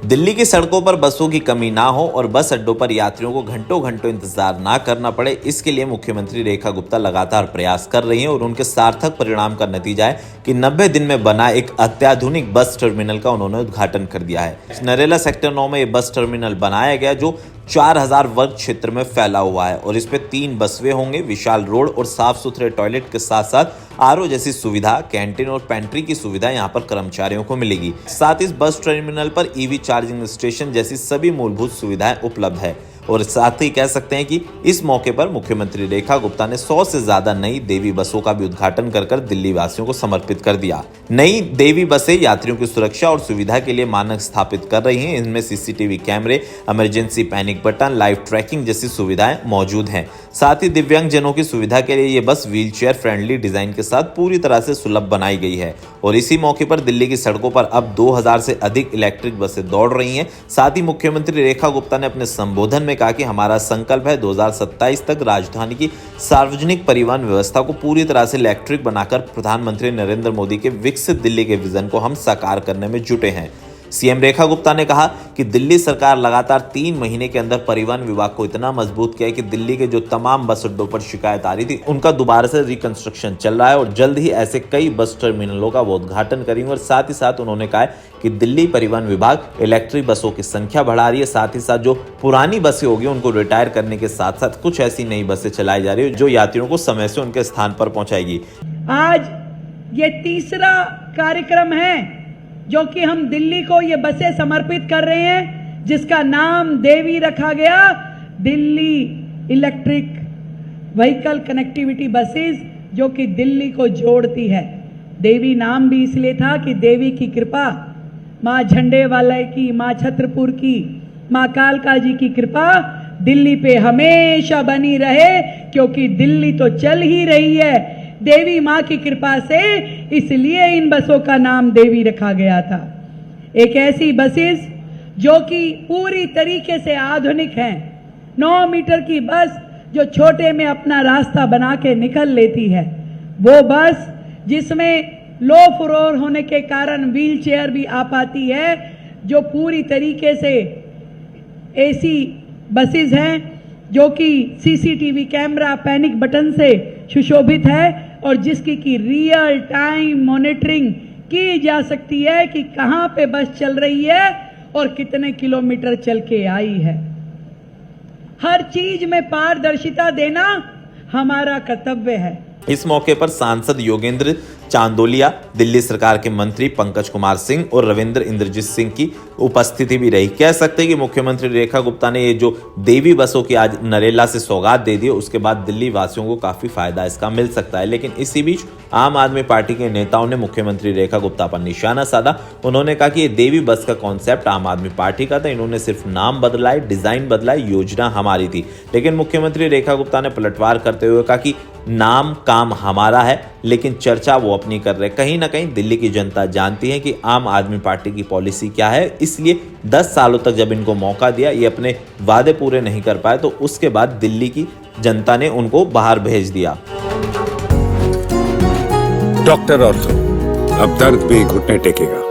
दिल्ली की सड़कों पर बसों की कमी ना हो और बस अड्डों पर यात्रियों को घंटों घंटों इंतजार ना करना पड़े, इसके लिए मुख्यमंत्री रेखा गुप्ता लगातार प्रयास कर रही हैं और उनके सार्थक परिणाम का नतीजा है कि 90 दिन में बना एक अत्याधुनिक बस टर्मिनल का उन्होंने उद्घाटन कर दिया है। नरेला सेक्टर 9 में ये बस टर्मिनल बनाया गया जो 4000 वर्ग क्षेत्र में फैला हुआ है और इसमें 3 बसवे होंगे। विशाल रोड और साफ सुथरे टॉयलेट के साथ साथ आरओ जैसी सुविधा, कैंटीन और पेंट्री की सुविधा यहाँ पर कर्मचारियों को मिलेगी। साथ इस बस टर्मिनल पर ईवी चार्जिंग स्टेशन जैसी सभी मूलभूत सुविधाएं उपलब्ध है और साथ ही कह सकते हैं कि इस मौके पर मुख्यमंत्री रेखा गुप्ता ने 100 से ज्यादा नई देवी बसों का भी उद्घाटन कर दिल्ली वासियों को समर्पित कर दिया। नई देवी बसें यात्रियों की सुरक्षा और सुविधा के लिए मानक स्थापित कर रही हैं। इनमें सीसीटीवी कैमरे, emergency panic button, live tracking जैसी सुविधाएं मौजूद हैं। साथ ही दिव्यांग जनों की सुविधा के लिए ये बस व्हीलचेयर फ्रेंडली डिजाइन के साथ पूरी तरह से सुलभ बनाई गई है और इसी मौके पर दिल्ली की सड़कों पर अब 2000 से अधिक इलेक्ट्रिक बसें दौड़ रही हैं। साथ ही मुख्यमंत्री रेखा गुप्ता ने अपने संबोधन में कहा कि हमारा संकल्प है 2027 तक राजधानी की सार्वजनिक परिवहन व्यवस्था को पूरी तरह से इलेक्ट्रिक बनाकर प्रधानमंत्री नरेंद्र मोदी के विकसित दिल्ली के विजन को हम साकार करने में जुटे हैं। सीएम रेखा गुप्ता ने कहा कि दिल्ली सरकार लगातार 3 महीने के अंदर परिवहन विभाग को इतना मजबूत किया है कि दिल्ली के जो तमाम बस अड्डों पर शिकायत आ रही थी उनका दोबारा से रिकंस्ट्रक्शन चल रहा है और जल्द ही ऐसे कई बस टर्मिनलों का वो उद्घाटन करेंगे। और साथ ही साथ उन्होंने कहा कि दिल्ली परिवहन विभाग इलेक्ट्रिक बसों की संख्या बढ़ा रही है। साथ ही साथ जो पुरानी बसें होगी उनको रिटायर करने के साथ साथ कुछ ऐसी नई बसें चलाई जा रही है जो यात्रियों को समय से उनके स्थान पर पहुंचाएगी। आज ये तीसरा कार्यक्रम है जो कि हम दिल्ली को ये बसें समर्पित कर रहे हैं, जिसका नाम देवी रखा गया, Delhi electric vehicle connectivity buses, जो कि दिल्ली को जोड़ती है। देवी नाम भी इसलिए था कि देवी की कृपा, माँ झंडे वाले की, माँ छत्रपुर की, माँ कालका जी की कृपा दिल्ली पे हमेशा बनी रहे, क्योंकि दिल्ली तो चल ही रही है देवी माँ की कृपा से, इसलिए इन बसों का नाम देवी रखा गया था। एक ऐसी बसेस जो कि पूरी तरीके से आधुनिक हैं। 9 मीटर की बस जो छोटे में अपना रास्ता बना के निकल लेती है, वो बस जिसमें लो फ्लोर होने के कारण व्हील चेयर भी आ पाती है, जो पूरी तरीके से एसी बसेस हैं, जो कि सीसीटीवी कैमरा, पैनिक बटन से सुशोभित है और जिसकी की रियल टाइम मॉनिटरिंग की जा सकती है कि कहां पे बस चल रही है और कितने किलोमीटर चल के आई है। हर चीज में पारदर्शिता देना हमारा कर्तव्य है। इस मौके पर सांसद योगेंद्र चांदोलिया, दिल्ली सरकार के मंत्री पंकज कुमार सिंह और रविंद्र इंद्रजीत सिंह की उपस्थिति भी रही। कह सकते हैं कि मुख्यमंत्री रेखा गुप्ता ने ये जो देवी बसों की आज नरेला से सौगात दे दी, उसके बाद दिल्ली वासियों को काफी फायदा इसका मिल सकता है। लेकिन इसी बीच आम आदमी पार्टी के नेताओं ने मुख्यमंत्री रेखा गुप्ता पर निशाना साधा। उन्होंने कहा कि ये देवी बस का कॉन्सेप्ट आम आदमी पार्टी का था, इन्होंने सिर्फ नाम बदला है, डिजाइन बदला है, योजना हमारी थी। लेकिन मुख्यमंत्री रेखा गुप्ता ने पलटवार करते हुए कहा कि नाम काम हमारा है, लेकिन चर्चा वो अपनी कर रहे। कहीं ना कहीं दिल्ली की जनता जानती है कि आम आदमी पार्टी की पॉलिसी क्या है, इसलिए 10 सालों तक जब इनको मौका दिया, ये अपने वादे पूरे नहीं कर पाए, तो उसके बाद दिल्ली की जनता ने उनको बाहर भेज दिया। डॉक्टर ऑर्थो, अब दर्द भी घुटने टेकेगा।